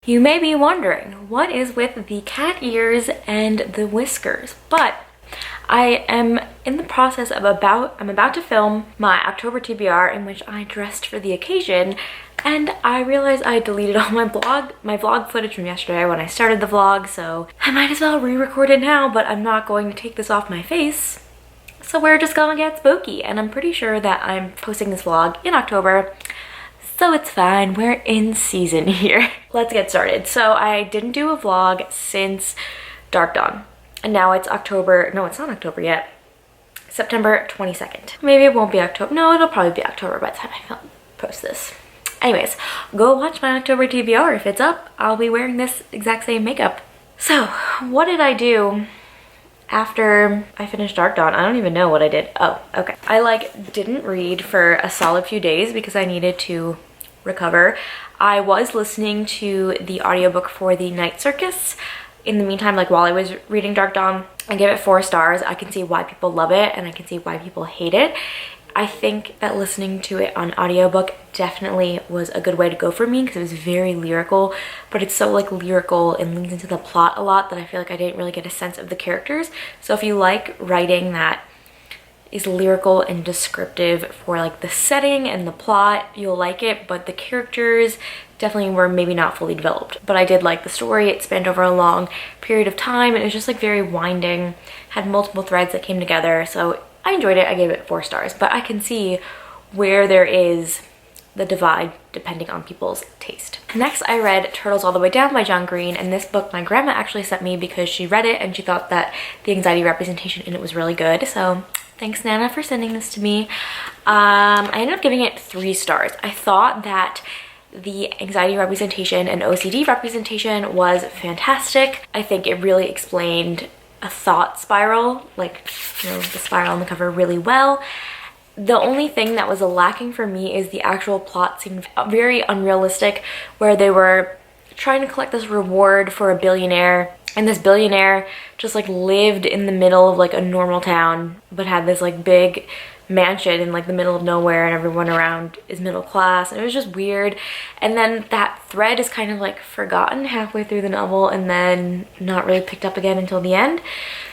You may be wondering, what is with the cat ears and the whiskers? But I am in the process of I'm about to film my October TBR in which I dressed for the occasion, and I realized I deleted all my vlog footage from yesterday when I started the vlog, so I might as well re-record it now, but I'm not going to take this off my face. So we're just gonna get spooky, and I'm pretty sure that I'm posting this vlog in October, so it's fine, we're in season here. Let's get started. So I didn't do a vlog since Dark Dawn, and now it's October. No, it's not October yet. September 22nd. Maybe it won't be October. No, it'll probably be October by the time I post this. Anyways, go watch my October TBR. If it's up, I'll be wearing this exact same makeup. So what did I do after I finished Dark Dawn? I don't even know what I did. Oh, okay. I didn't read for a solid few days because I needed to recover. I was listening to the audiobook for The Night Circus. In the meantime, while I was reading Dark Dawn, I gave it 4 stars. I can see why people love it and I can see why people hate it. I think that listening to it on audiobook definitely was a good way to go for me because it was very lyrical, but it's so lyrical and leans into the plot a lot that I feel like I didn't really get a sense of the characters. So if you like writing that is lyrical and descriptive for the setting and the plot, you'll like it, but the characters definitely were maybe not fully developed. But I did like the story. It spanned over a long period of time and it was just very winding, had multiple threads that came together, so I enjoyed it. I gave it 4 stars, but I can see where there is the divide depending on people's taste. Next, I read Turtles All the Way Down by John Green, and this book my grandma actually sent me because she read it and she thought that the anxiety representation in it was really good. So thanks, Nana, for sending this to me. I ended up giving it 3 stars. I thought that the anxiety representation and OCD representation was fantastic. I think it really explained a thought spiral, the spiral on the cover, really well. The only thing that was lacking for me is the actual plot seemed very unrealistic, where they were trying to collect this reward for a billionaire, and this billionaire just lived in the middle of a normal town but had this big mansion in the middle of nowhere, and everyone around is middle class, and it was just weird. And then that thread is kind of forgotten halfway through the novel and then not really picked up again until the end.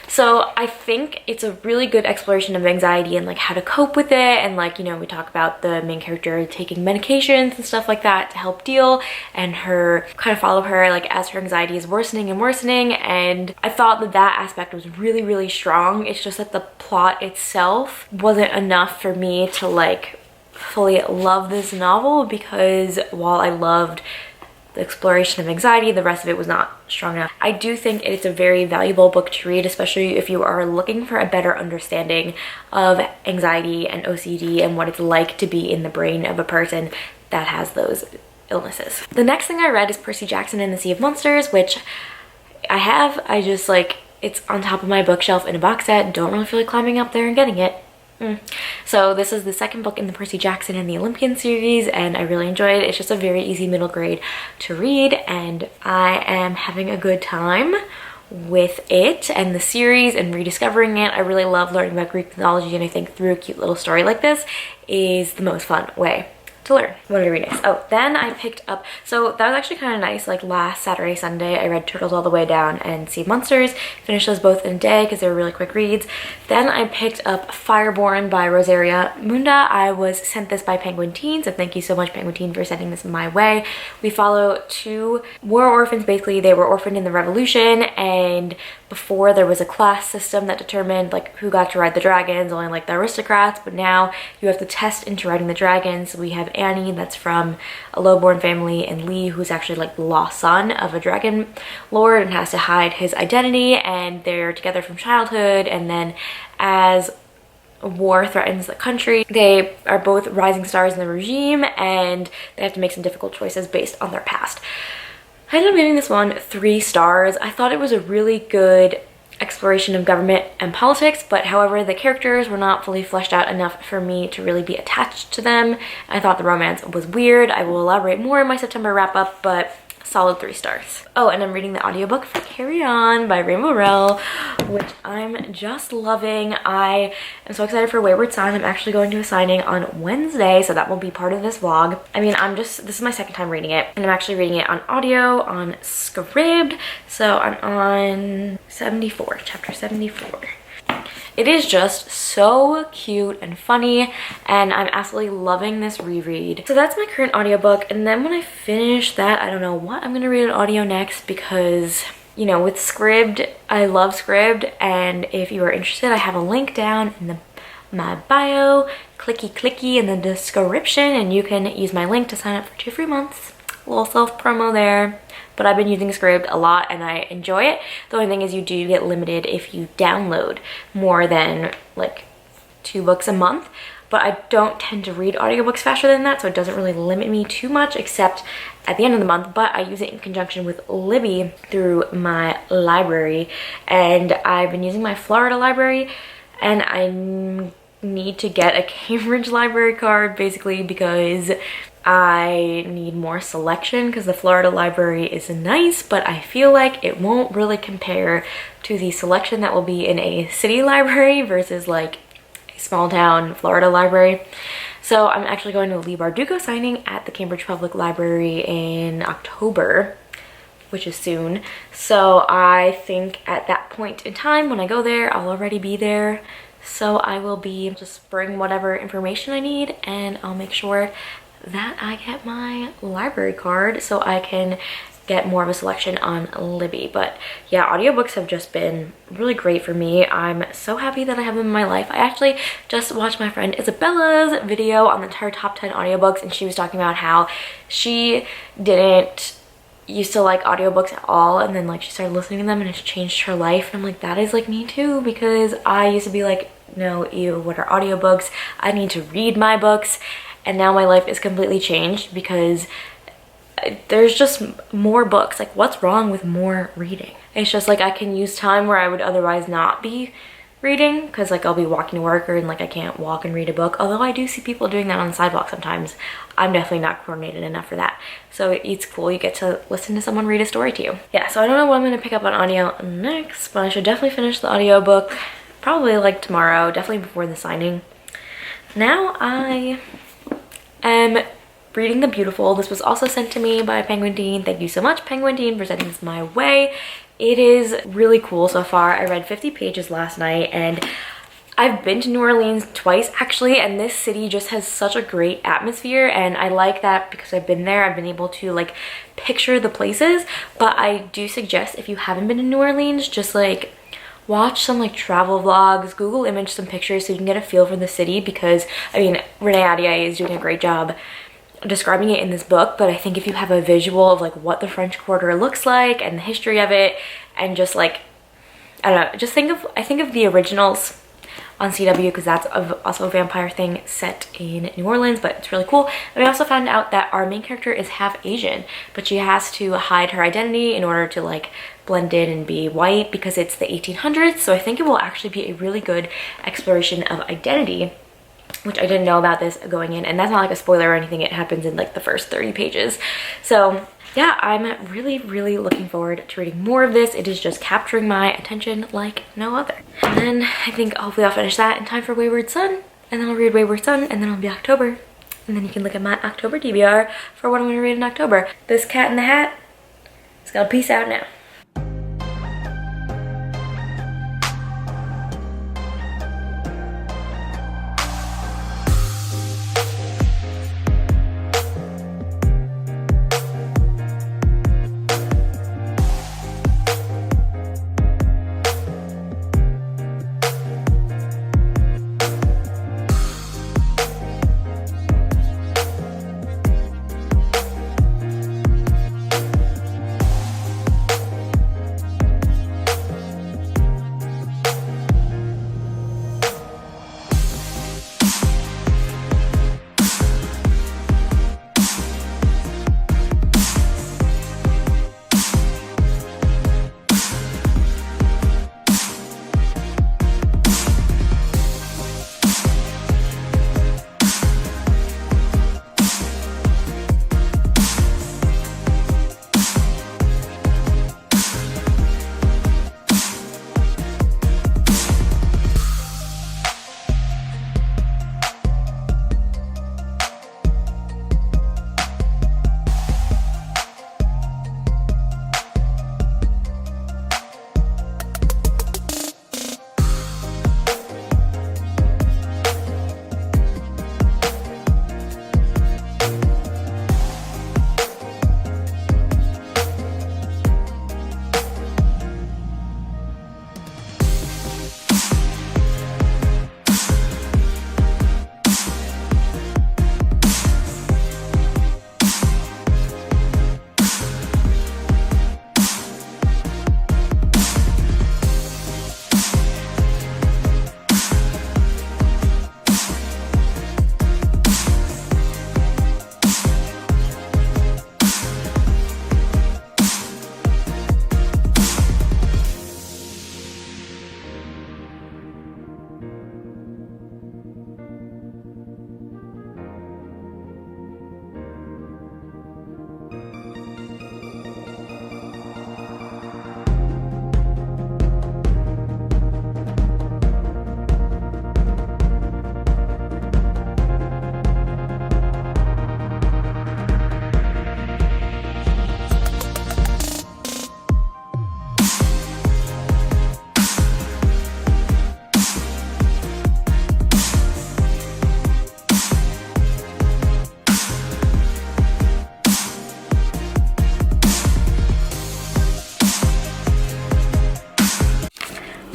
So I think it's a really good exploration of anxiety and how to cope with it, and we talk about the main character taking medications and stuff like that to help deal, and her kind of follow her as her anxiety is worsening and worsening. And I thought that aspect was really, really strong. It's just that the plot itself wasn't enough for me to fully love this novel, because while I loved the exploration of anxiety, the rest of it was not strong enough. I do think it's a very valuable book to read, especially if you are looking for a better understanding of anxiety and OCD and what it's like to be in the brain of a person that has those illnesses. The next thing I read is Percy Jackson and the Sea of Monsters, which I have. I just it's on top of my bookshelf in a box set. Don't really feel like climbing up there and getting it. So this is the second book in the Percy Jackson and the Olympian series, and I really enjoyed it. It's just a very easy middle grade to read, and I am having a good time with it and the series and rediscovering it. I really love learning about Greek mythology, and I think through a cute little story like this is the most fun way to learn. What did I read next? Oh, then I picked up, so that was actually kind of nice, last Saturday, Sunday, I read Turtles All the Way Down and Sea Monsters. Finished those both in a day because they were really quick reads. Then I picked up Fireborn by Rosaria Munda. I was sent this by Penguin Teen, so thank you so much, Penguin Teen, for sending this my way. We follow 2 war orphans. Basically, they were orphaned in the Revolution, and before there was a class system that determined who got to ride the dragons, only the aristocrats, but now you have to test into riding the dragons. So we have Annie, that's from a low-born family, and Lee, who's actually the lost son of a dragon lord and has to hide his identity, and they're together from childhood. And then as war threatens the country, they are both rising stars in the regime, and they have to make some difficult choices based on their past. I ended up giving this one 3 stars. I thought it was a really good exploration of government and politics, but however, the characters were not fully fleshed out enough for me to really be attached to them. I thought the romance was weird. I will elaborate more in my September wrap-up, but solid 3 stars. Oh, and I'm reading the audiobook for Carry On by Rainbow Rell, which I'm just loving. I am so excited for Wayward Son. I'm actually going to a signing on Wednesday, so that will be part of this vlog. I mean, this is my second time reading it, and I'm actually reading it on audio, on Scribd, so I'm on 74, chapter 74. It is just so cute and funny, and I'm absolutely loving this reread. So that's my current audiobook, and then when I finish that, I don't know what I'm gonna read on audio next, because, you know, with Scribd, I love Scribd, and if you are interested, I have a link down in my bio, clicky in the description, and you can use my link to sign up for 2 free months. A little self-promo there. But I've been using Scribd a lot and I enjoy it. The only thing is you do get limited if you download more than like 2 books a month. But I don't tend to read audiobooks faster than that, so it doesn't really limit me too much except at the end of the month. But I use it in conjunction with Libby through my library, and I've been using my Florida library, and I need to get a Cambridge library card basically because I need more selection, because the Florida library is nice, but I feel like it won't really compare to the selection that will be in a city library versus like a small town Florida library. So I'm actually going to a Lee Bardugo signing at the Cambridge Public Library in October, which is soon. So I think at that point in time when I go there, I'll already be there. So I will be just bring whatever information I need, and I'll make sure that I get my library card so I can get more of a selection on Libby. But yeah, audiobooks have just been really great for me. I'm so happy that I have them in my life. I actually just watched my friend Isabella's video on the entire top 10 audiobooks, and she was talking about how she didn't used to like audiobooks at all, and then like she started listening to them and it's changed her life. And I'm like, that is like me too, because I used to be like, no, ew, what are audiobooks? I need to read my books. And now my life is completely changed because there's just more books. Like, what's wrong with more reading? It's just like I can use time where I would otherwise not be reading, because like I'll be walking to work, or like I can't walk and read a book, although I do see people doing that on the sidewalk sometimes. I'm definitely not coordinated enough for that. So it's cool, you get to listen to someone read a story to you. Yeah, so I don't know what I'm going to pick up on audio next, but I should definitely finish the audiobook probably like tomorrow, definitely before the signing. Now I am reading The Beautiful. This was also sent to me by Penguin Teen. Thank you so much, Penguin Teen, for sending this my way. It is really cool so far. I read 50 pages last night, and I've been to New Orleans twice actually, and this city just has such a great atmosphere, and I like that because I've been there. I've been able to like picture the places. But I do suggest, if you haven't been to New Orleans, just like watch some like travel vlogs, Google image some pictures so you can get a feel for the city, because I mean, Renee Adiaye is doing a great job describing it in this book. But I think if you have a visual of like what the French Quarter looks like and the history of it, and just like, I don't know, just I think of the originals on CW, because that's also a vampire thing set in New Orleans, but it's really cool. And I also found out that our main character is half Asian, but she has to hide her identity in order to like blend in and be white, because it's the 1800s. So I think it will actually be a really good exploration of identity, which I didn't know about this going in, and that's not like a spoiler or anything. It happens in like the first 30 pages. So yeah, I'm really looking forward to reading more of this. It is just capturing my attention like no other. And then I think hopefully I'll finish that in time for Wayward Son, and then I'll read Wayward Son, and then it'll be October. And then you can look at my October TBR for what I'm gonna read in October. This Cat in the Hat is gonna peace out now.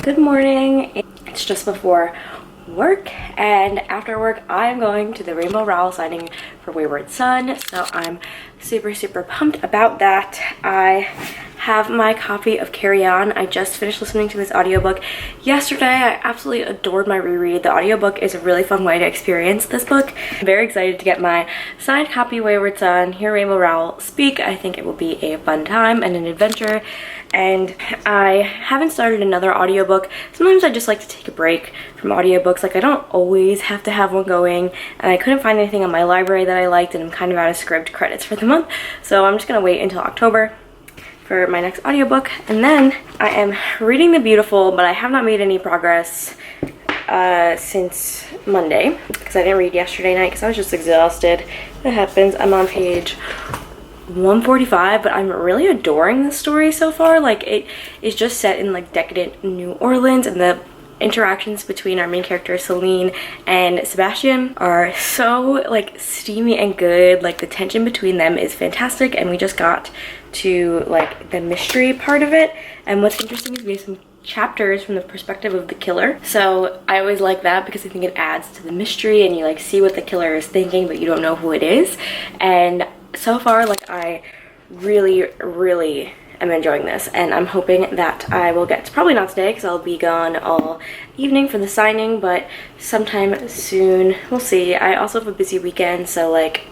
Good morning. It's just before work, and after work I'm going to the Rainbow Rowell signing for Wayward Son, so I'm super pumped about that. I have my copy of Carry On. I just finished listening to this audiobook yesterday. I absolutely adored my reread. The audiobook is a really fun way to experience this book. I'm very excited to get my signed copy of Wayward Son, hear Rainbow Rowell speak. I think it will be a fun time and an adventure. And I haven't started another audiobook. Sometimes I just like to take a break from audiobooks. Like, I don't always have to have one going, and I couldn't find anything on my library that I liked, and I'm kind of out of script credits for the month. So I'm just gonna wait until October for my next audiobook. And then I am reading The Beautiful, but I have not made any progress since Monday because I didn't read yesterday night because I was just exhausted. That happens. I'm on page 145, but I'm really adoring the story so far. Like, it is just set in like decadent New Orleans, and the interactions between our main character Celine and Sebastian are so like steamy and good. Like, the tension between them is fantastic, and we just got to like the mystery part of it. And what's interesting is we have some chapters from the perspective of the killer, so I always like that because I think it adds to the mystery, and you like see what the killer is thinking, but you don't know who it is. And so far, like, I really am enjoying this, and I'm hoping that I will get, probably not today because I'll be gone all evening for the signing, but sometime soon. We'll see. I also have a busy weekend, so like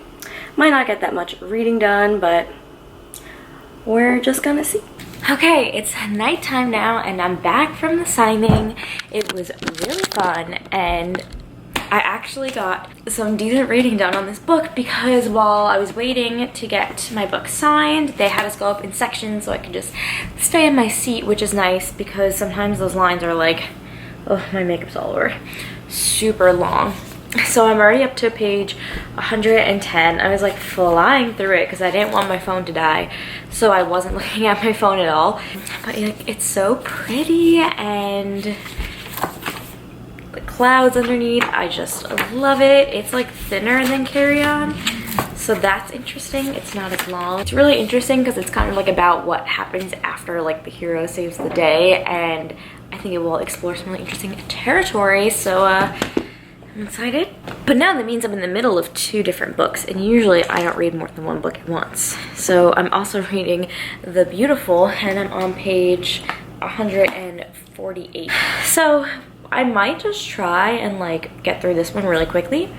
might not get that much reading done, but we're just gonna see. Okay, it's nighttime now, and I'm back from the signing. It was really fun, and I actually got some decent reading done on this book because while I was waiting to get my book signed, they had us go up in sections so I could just stay in my seat, which is nice because sometimes those lines are like, oh, my makeup's all over, super long. So I'm already up to page 110. I was like flying through it because I didn't want my phone to die, so I wasn't looking at my phone at all. But like, it's so pretty, and the clouds underneath, I just love it. It's like thinner than Carry On, so that's interesting. It's not as long. It's really interesting because it's kind of like about what happens after like the hero saves the day, and I think it will explore some really interesting territory, so I'm excited. But now that means I'm in the middle of two different books, and usually I don't read more than one book at once. So I'm also reading The Beautiful, and I'm on page 148. So I might just try and like get through this one really quickly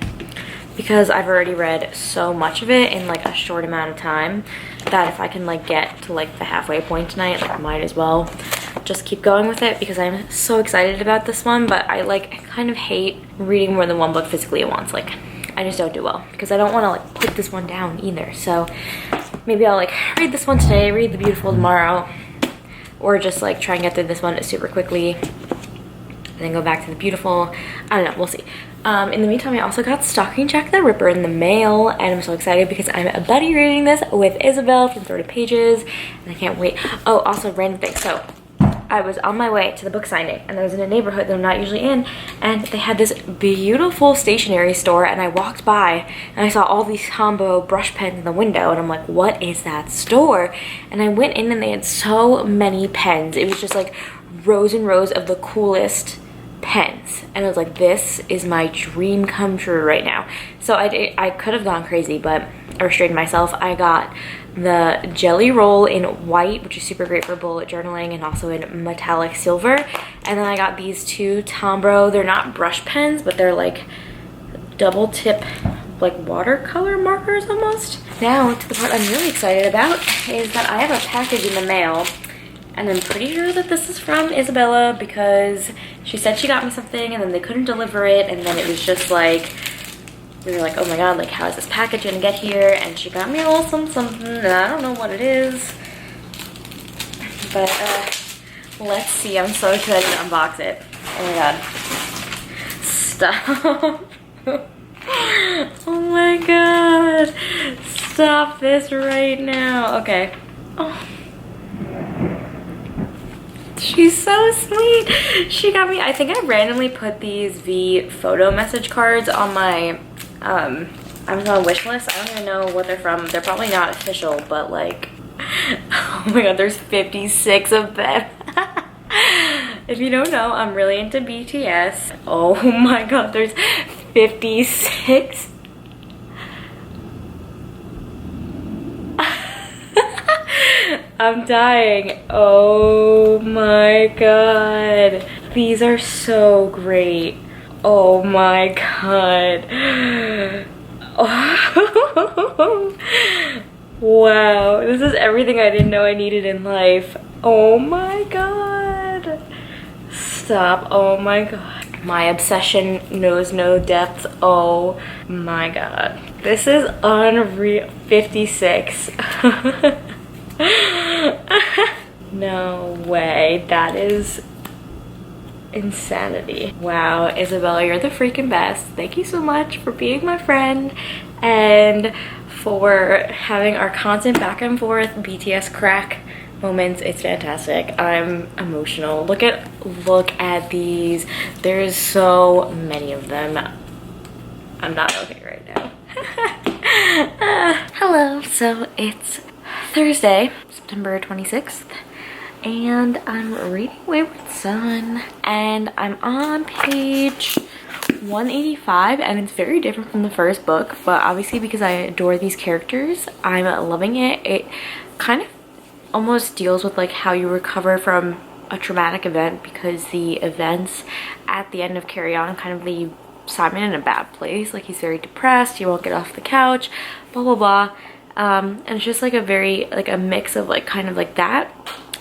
because I've already read so much of it in like a short amount of time that if I can like get to like the halfway point tonight, like I might as well just keep going with it because I'm so excited about this one. But I kind of hate reading more than one book physically at once. Like, I just don't do well because I don't want to like put this one down either. So maybe I'll like read this one today, read The Beautiful tomorrow, or just like try and get through this one super quickly and then go back to The Beautiful. I don't know, we'll see. In the meantime, I also got Stalking Jack the Ripper in the mail, and I'm so excited because I'm buddy reading this with Isabel from 30 Pages, and I can't wait. Oh, also random thing. So I was on my way to the book signing, and I was in a neighborhood that I'm not usually in, and they had this beautiful stationery store, and I walked by and I saw all these Tombow brush pens in the window, and I'm like, what is that store? And I went in and they had so many pens. It was just like rows and rows of the coolest pens, and I was like, this is my dream come true right now. So I could have gone crazy, but I restrained myself. I got the Jelly Roll in white, which is super great for bullet journaling, and also in metallic silver. And then I got these two Tombow, they're not brush pens, but they're like double tip like watercolor markers almost. Now to the part I'm really excited about is that I have a package in the mail, and I'm pretty sure that this is from Isabella because she said she got me something and then they couldn't deliver it, and then it was just like, we were like, oh my god, like how is this package gonna get here? And she got me a little something, and I don't know what it is, but let's see. I'm so excited to unbox it. Oh my god, stop. Oh my god, stop this right now. Okay. Oh, she's so sweet. She got me, I think I randomly put these V photo message cards on my Amazon wish list. I don't even know what they're from. They're probably not official, but like, oh my god, there's 56 of them. If you don't know, I'm really into BTS. Oh my god, there's 56. I'm dying. Oh my god. These are so great. Oh my god. Oh. Wow. This is everything I didn't know I needed in life. Oh my god. Stop. Oh my god. My obsession knows no depth. Oh my god. This is unreal. 56. No way. That is insanity. Wow, Isabella, you're the freaking best. Thank you so much for being my friend and for having our constant back and forth BTS crack moments. It's fantastic. I'm emotional. Look at these. There's so many of them. I'm not okay right now. Hello. So it's Thursday, September 26th, and I'm reading Wayward Son, and I'm on page 185, and it's very different from the first book, but obviously because I adore these characters, I'm loving it. It kind of almost deals with like how you recover from a traumatic event, because the events at the end of Carry On kind of leave Simon in a bad place. Like, he's very depressed, he won't get off the couch, blah blah blah. And it's just like a very like a mix of like kind of like that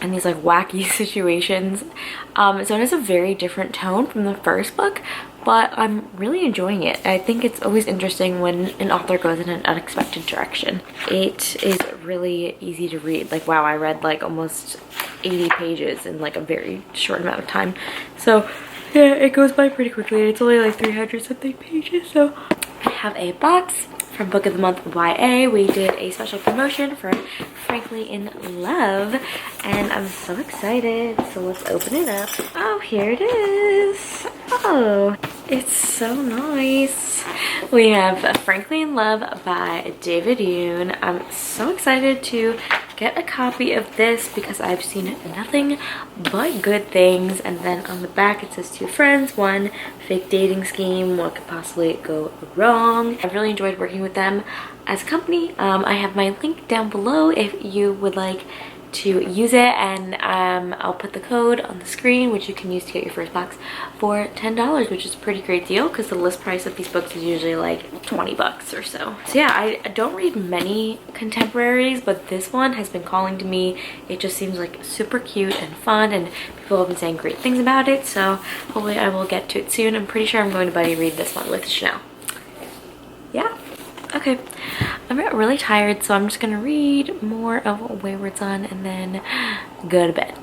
and these like wacky situations. So it has a very different tone from the first book, but I'm really enjoying it. I think it's always interesting when an author goes in an unexpected direction. It is really easy to read. Like, wow, I read like almost 80 pages in like a very short amount of time. So yeah, it goes by pretty quickly. It's only like 300 something pages. So I have a box from Book of the Month YA. We did a special promotion for Frankly in Love, and I'm so excited. So let's open it up. Oh, here it is. Oh, it's so nice. We have Frankly in Love by David Yoon. I'm so excited to get a copy of this because I've seen nothing but good things. And then on the back it says 2 friends, 1 fake dating scheme, what could possibly go wrong. I've really enjoyed working with them as a company. I have my link down below if you would like to use it, and I'll put the code on the screen, which you can use to get your first box for $10, which is a pretty great deal because the list price of these books is usually like 20 bucks or so. So yeah, I don't read many contemporaries, but this one has been calling to me. It just seems like super cute and fun, and people have been saying great things about it, so hopefully I will get to it soon. I'm pretty sure I'm going to buddy read this one with Chanel. Yeah. Okay, I'm really tired, so I'm just gonna read more of Wayward Son and then go to bed.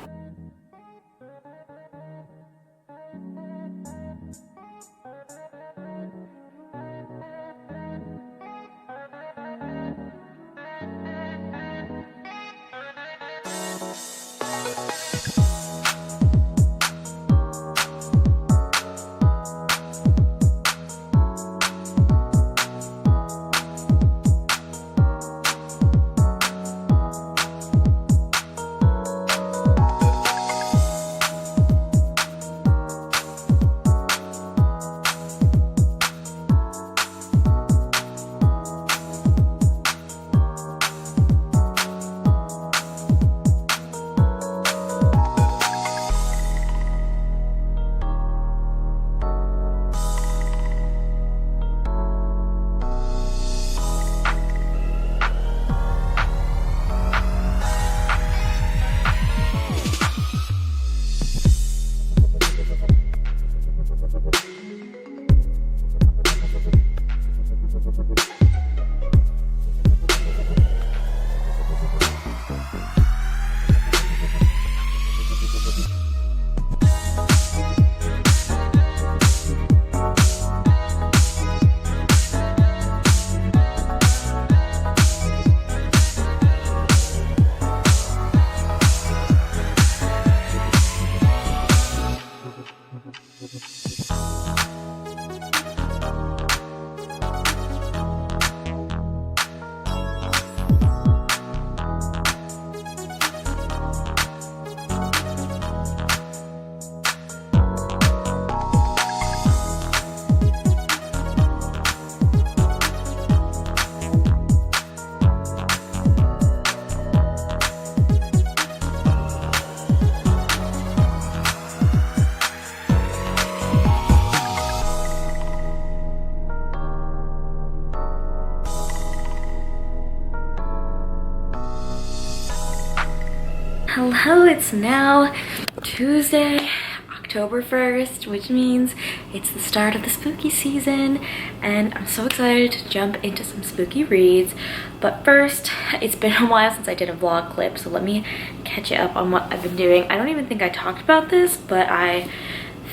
Hello, it's now Tuesday, October 1st, which means it's the start of the spooky season, and I'm so excited to jump into some spooky reads. But first, it's been a while since I did a vlog clip, so let me catch you up on what I've been doing. I don't even think I talked about this, but I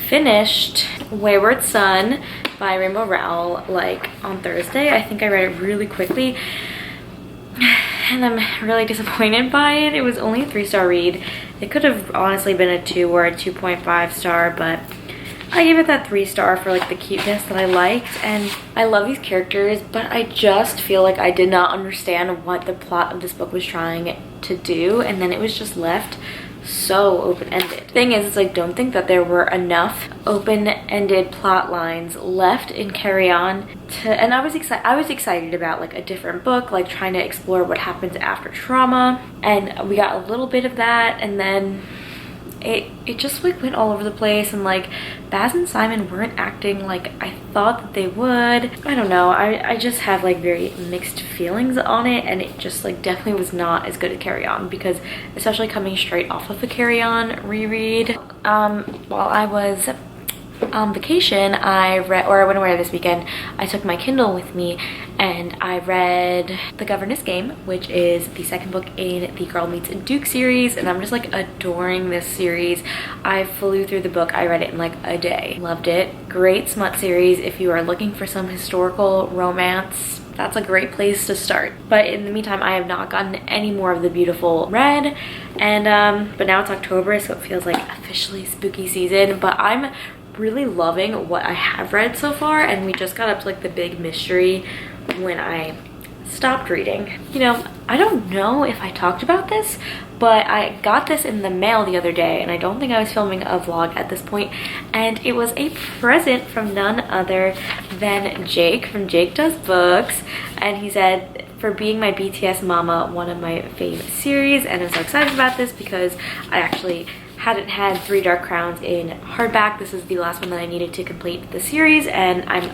finished Wayward Son by Rainbow Rowell like on Thursday. I think I read it really quickly and I'm really disappointed by it. It was only a 3-star read. It could have honestly been a 2 or a 2.5 star, but I gave it that 3-star for like the cuteness that I liked, and I love these characters, but I just feel like I did not understand what the plot of this book was trying to do, and then it was just left so open-ended. Thing is, it's like, don't think that there were enough open-ended plot lines left in Carry On and I was excited about like a different book, like trying to explore what happens after trauma, and we got a little bit of that, and then it just like went all over the place, and like Baz and Simon weren't acting like I thought that they would. I don't know, I just have like very mixed feelings on it, and it just like definitely was not as good as Carry On, because especially coming straight off of a Carry On reread. While I was on vacation, I went away this weekend. I took my Kindle with me and I read The Governess Game, which is the second book in the Girl Meets Duke series, and I'm just like adoring this series. I flew through the book. I read it in like a day. Loved it. Great smut series. If you are looking for some historical romance, that's a great place to start. But in the meantime, I have not gotten any more of The Beautiful read, and but now it's October, so it feels like officially spooky season. But I'm really loving what I have read so far, and we just got up to like the big mystery when I stopped reading. You know, I don't know if I talked about this, but I got this in the mail the other day, and I don't think I was filming a vlog at this point, and it was a present from none other than Jake from Jake Does Books, and he said, for being my BTS mama, one of my favorite series. And I'm so excited about this because I actually hadn't had 3 Dark Crowns in hardback. This is the last one that I needed to complete the series, and I'm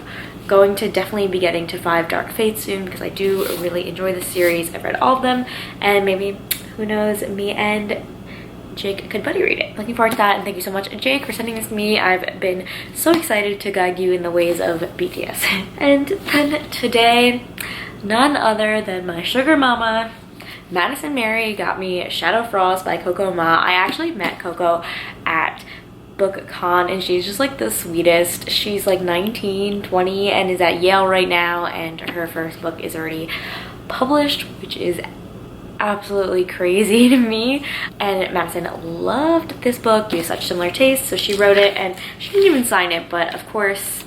going to definitely be getting to 5 Dark Fates soon because I do really enjoy this series. I've read all of them, and maybe, who knows, me and Jake could buddy read it. Looking forward to that, and thank you so much, Jake, for sending this to me. I've been so excited to guide you in the ways of BTS. And then today, none other than my sugar mama, Madison Mary, got me Shadow Frost by Coco Ma. I actually met Coco at BookCon, and she's just like the sweetest. She's like 19, 20, and is at Yale right now, and her first book is already published, which is absolutely crazy to me. And Madison loved this book. We have such similar tastes, so she wrote it, and she didn't even sign it, but of course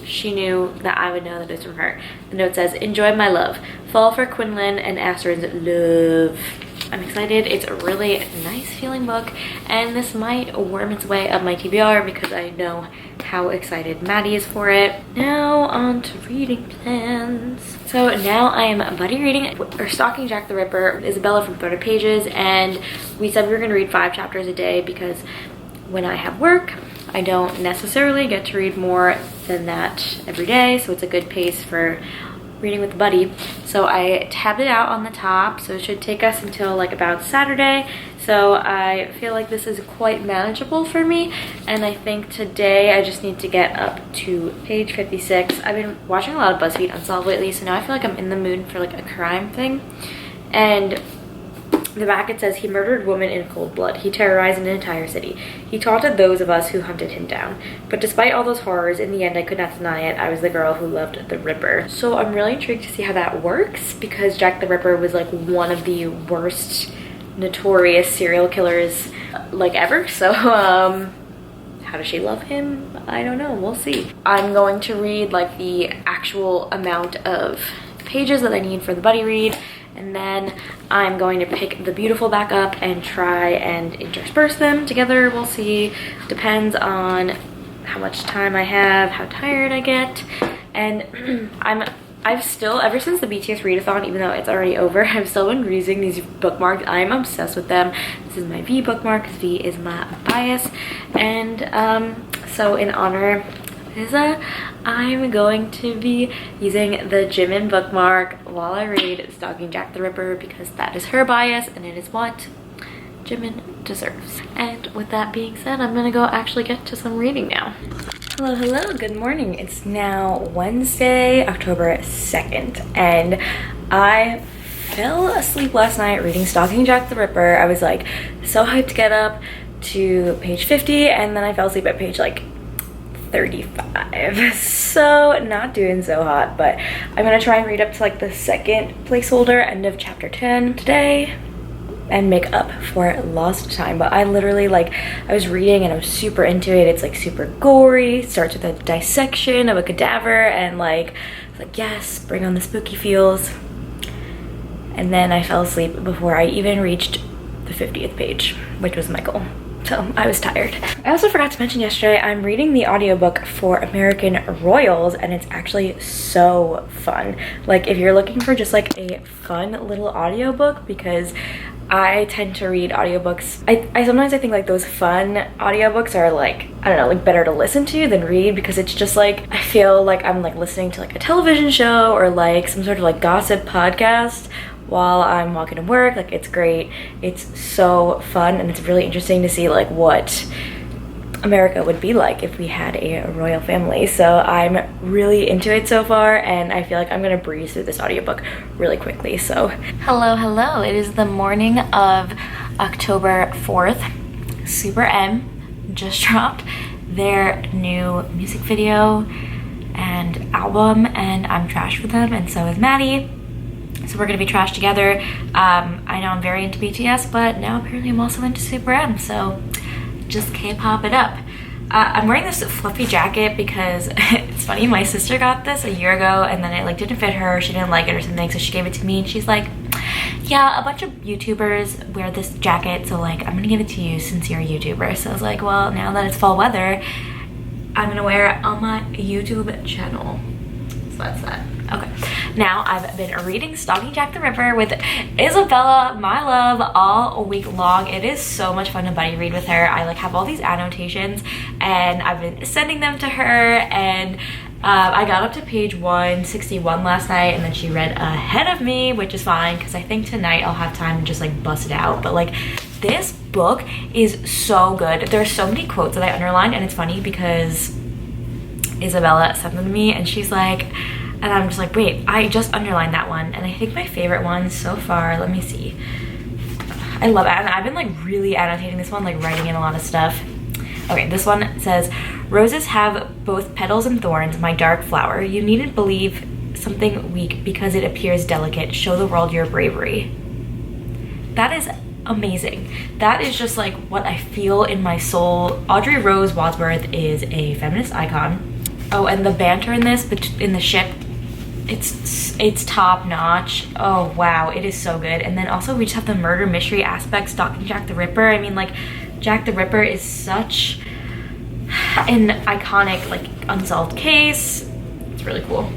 she knew that I would know that it's from her. The note says, "Enjoy my love. Fall for Quinlan and Astrid's love." I'm excited. It's a really nice feeling book, and this might worm its way up my TBR because I know how excited Maddie is for it. Now on to reading plans. So now I am buddy reading or stalking Jack the Ripper, Isabella from Threaded Pages, and we said we were going to read 5 chapters a day because when I have work, I don't necessarily get to read more than that every day, so it's a good pace for reading with a buddy. So I tabbed it out on the top, so it should take us until like about Saturday. So I feel like this is quite manageable for me, and I think today I just need to get up to page 56. I've been watching a lot of BuzzFeed Unsolved lately, so now I feel like I'm in the mood for like a crime thing. And the back it says, "He murdered women in cold blood. He terrorized an entire city. He taunted those of us who hunted him down. But despite all those horrors, in the end I could not deny it. I was the girl who loved the Ripper." So I'm really intrigued to see how that works, because Jack the Ripper was like one of the worst notorious serial killers like ever. So how does she love him? I don't know. We'll see. I'm going to read like the actual amount of pages that I need for the buddy read, and then I'm going to pick The Beautiful back up and try and intersperse them together. We'll see. Depends on how much time I have, how tired I get. And I've still, ever since the BTS readathon, even though it's already over, I've still been using these bookmarks. I'm obsessed with them. This is my V bookmark. V is my bias. And so in honor of Liza, I'm going to be using the Jimin bookmark while I read Stalking Jack the Ripper, because that is her bias and it is what Jimin deserves. And with that being said, I'm gonna go actually get to some reading now. Hello, good morning. It's now Wednesday, October 2nd, and I fell asleep last night reading Stalking Jack the Ripper. I was like so hyped to get up to page 50, and then I fell asleep at page like 35. So not doing so hot, but I'm gonna try and read up to like the second placeholder, end of chapter 10 today, and make up for lost time. But I literally, like, I was reading and I was super into it. It's like super gory, starts with a dissection of a cadaver, and like yes, bring on the spooky feels. And then I fell asleep before I even reached the 50th page, which was my goal. So I was tired. I also forgot to mention yesterday, I'm reading the audiobook for American Royals, and it's actually so fun. Like, if you're looking for just like a fun little audiobook, because I tend to read audiobooks. I sometimes I think like those fun audiobooks are like, I don't know, like better to listen to than read, because it's just like, I feel like I'm like listening to like a television show or like some sort of like gossip podcast while I'm walking to work. Like, it's great. It's so fun, and it's really interesting to see like what America would be like if we had a royal family. So I'm really into it so far, and I feel like I'm gonna breeze through this audiobook really quickly. So hello, it is the morning of October 4th. Super M just dropped their new music video and album, and I'm trash with them, and so is Maddie. So we're gonna be trash together. I know I'm very into BTS, but now apparently I'm also into Super M, so just K-pop it up. I'm wearing this fluffy jacket because it's funny, my sister got this a year ago, and then it like didn't fit her, she didn't like it or something, so she gave it to me, and she's like, yeah, a bunch of YouTubers wear this jacket, so like I'm gonna give it to you since you're a YouTuber. So I was like, well, now that it's fall weather, I'm gonna wear it on my YouTube channel. So that's that. Okay, now I've been reading Stalking Jack the Ripper with Isabella, my love, all week long. It is so much fun to buddy read with her. I like have all these annotations, and I've been sending them to her, and I got up to page 161 last night, and then she read ahead of me, which is fine because I think tonight I'll have time to just like bust it out. But like, this book is so good. There's so many quotes that I underlined, and it's funny because Isabella sent them to me, and she's like, and I'm just like, wait, I just underlined that one. And I think my favorite one so far, let me see. I love it. And I've been like really annotating this one, like writing in a lot of stuff. Okay, this one says, roses have both petals and thorns, my dark flower. You needn't believe something weak because it appears delicate. Show the world your bravery. That is amazing. That is just like what I feel in my soul. Audrey Rose Wadsworth is a feminist icon. Oh, and the banter in this, in the ship, it's top notch. Oh wow, it is so good. And then also we just have the murder mystery aspect, Stalking Jack the Ripper. I mean, like, Jack the Ripper is such an iconic like unsolved case. It's really cool.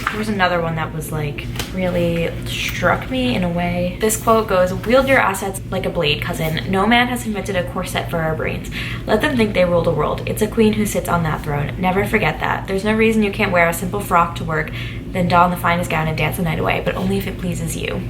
There was another one that was like really struck me in a way. This quote goes, wield your assets like a blade, cousin. No man has invented a corset for our brains. Let them think they rule the world. It's a queen who sits on that throne. Never forget that. There's no reason you can't wear a simple frock to work, then don the finest gown and dance the night away, but only if it pleases you.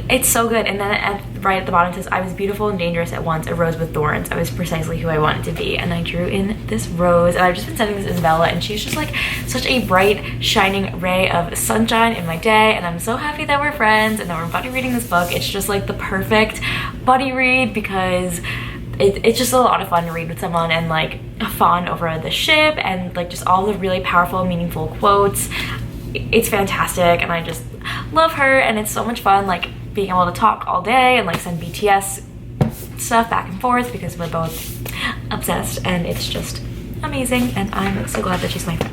It's so good. And then right at the bottom it says, I was beautiful and dangerous at once, a rose with thorns. I was precisely who I wanted to be. And I drew in this rose, and I've just been sending this to Isabella, and she's just like such a bright, shining ray of sunshine in my day. And I'm so happy that we're friends and that we're buddy reading this book. It's just like the perfect buddy read because it's just a lot of fun to read with someone, and like fawn over the ship, and like just all the really powerful, meaningful quotes. It's fantastic, and I just love her, and it's so much fun like being able to talk all day and like send BTS stuff back and forth because we're both obsessed, and it's just amazing, and I'm so glad that she's my friend.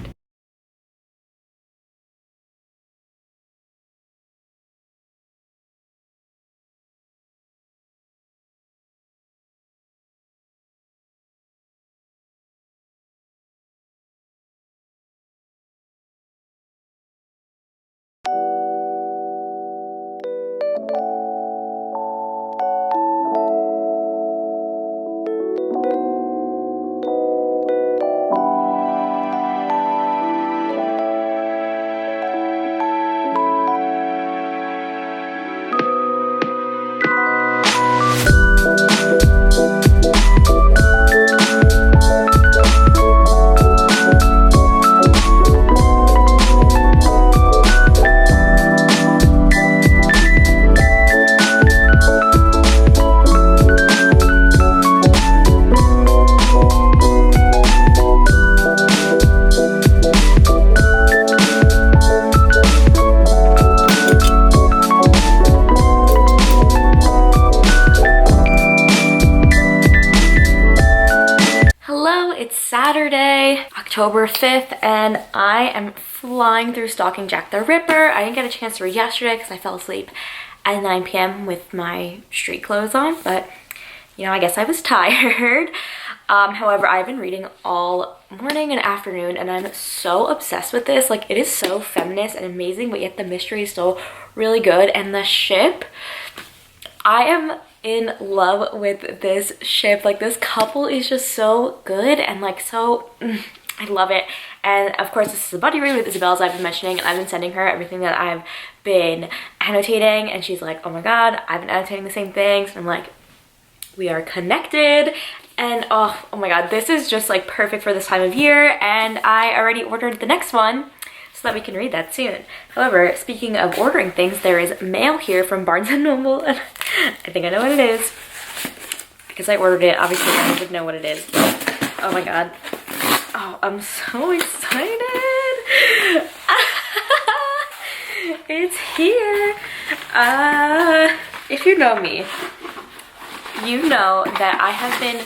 Saturday, October 5th, and I am flying through Stalking Jack the Ripper. I didn't get a chance to read yesterday because I fell asleep at 9 p.m. with my street clothes on, but you know, I guess I was tired. However, I've been reading all morning and afternoon, and I'm so obsessed with this. Like, it is so feminist and amazing, but yet the mystery is still really good. And the ship, I am in love with this ship. Like, this couple is just so good and like so I love it. And of course, this is a buddy read with Isabel, as I've been mentioning, and I've been sending her everything that I've been annotating, and she's like, oh my god, I've been annotating the same things. And I'm like, we are connected. And oh my god, this is just like perfect for this time of year, and I already ordered the next one so that we can read that soon. However, speaking of ordering things, there is mail here from Barnes & Noble, and I think I know what it is because I ordered it. Obviously, I would know what it is, but oh my god. Oh, I'm so excited. It's here. If you know me, you know that I have been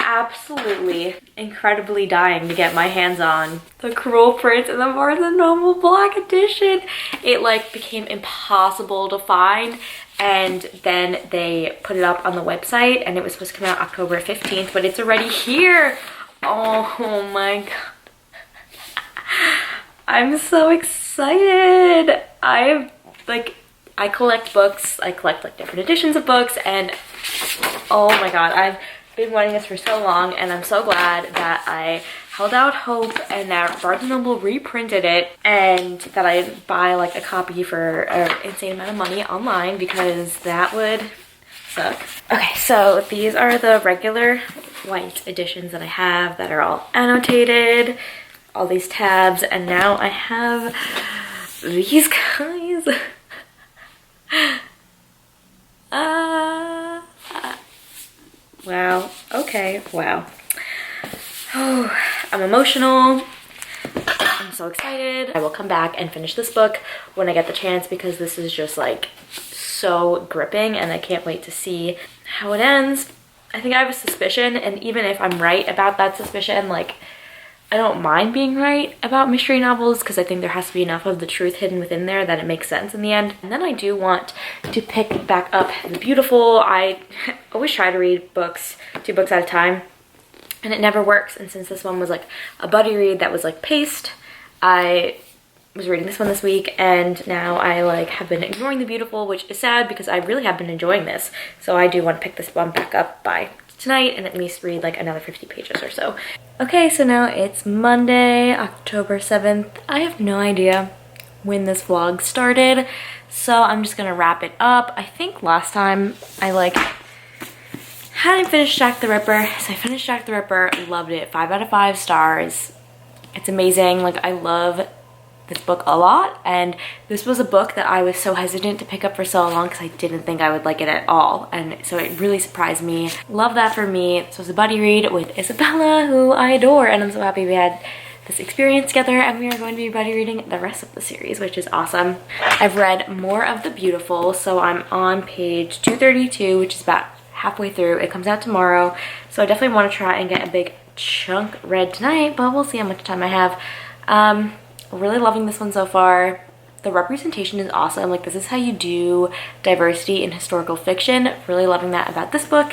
absolutely incredibly dying to get my hands on the Cruel Prince in the Barnes & Noble Black Edition. It like became impossible to find, and then they put it up on the website, and it was supposed to come out October 15th, but it's already here. Oh my god. I'm so excited. I collect books. I collect like different editions of books, and oh my god, I've been wanting this for so long, and I'm so glad that I held out hope and that Barnes & Noble reprinted it, and that I didn't buy like a copy for an insane amount of money online, because that would suck. Okay, so these are the regular white editions that I have that are all annotated, all these tabs, and now I have these guys. Wow. Okay. Wow. Oh, I'm emotional. I'm so excited. I will come back and finish this book when I get the chance, because this is just like so gripping, and I can't wait to see how it ends. I think I have a suspicion, and even if I'm right about that suspicion, like, I don't mind being right about mystery novels, because I think there has to be enough of the truth hidden within there that it makes sense in the end. And then I do want to pick back up The Beautiful. I always try to read books, 2 books at a time, and it never works. And since this one was like a buddy read that was like paced, I was reading this one this week, and now I like have been ignoring The Beautiful, which is sad because I really have been enjoying this. So I do want to pick this one back up by tonight and at least read like another 50 pages or so. Okay, so now it's Monday, October 7th. I have no idea when this vlog started, so I'm just gonna wrap it up. I think last time I like hadn't finished Jack the Ripper, so I finished Jack the Ripper, loved it, 5 out of 5 stars. It's amazing. Like, I love this book a lot, and this was a book that I was so hesitant to pick up for so long because I didn't think I would like it at all, and so it really surprised me. Love that for me. This was a buddy read with Isabella, who I adore, and I'm so happy we had this experience together, and we are going to be buddy reading the rest of the series, which is awesome. I've read more of The Beautiful, so I'm on page 232, which is about halfway through. It comes out tomorrow, so I definitely want to try and get a big chunk read tonight, but we'll see how much time I have. Really loving this one so far. The representation is awesome. Like, this is how you do diversity in historical fiction. Really loving that about this book.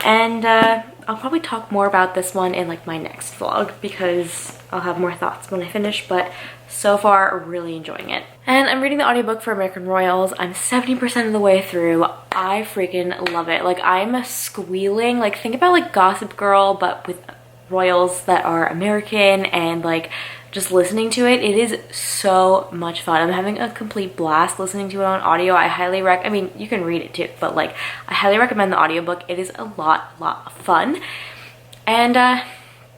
And I'll probably talk more about this one in like my next vlog, because I'll have more thoughts when I finish, but so far really enjoying it. And I'm reading the audiobook for American Royals. I'm 70% of the way through. I freaking love it. Like, I'm squealing. Like, think about like Gossip Girl, but with royals that are American, and like just listening to it, it is so much fun. I'm having a complete blast listening to it on audio. I highly I mean, you can read it too, but like, I highly recommend the audiobook. It is a lot of fun. And that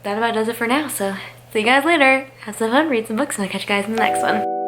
about does it for now. So see you guys later. Have some fun, read some books, and I'll catch you guys in the next one.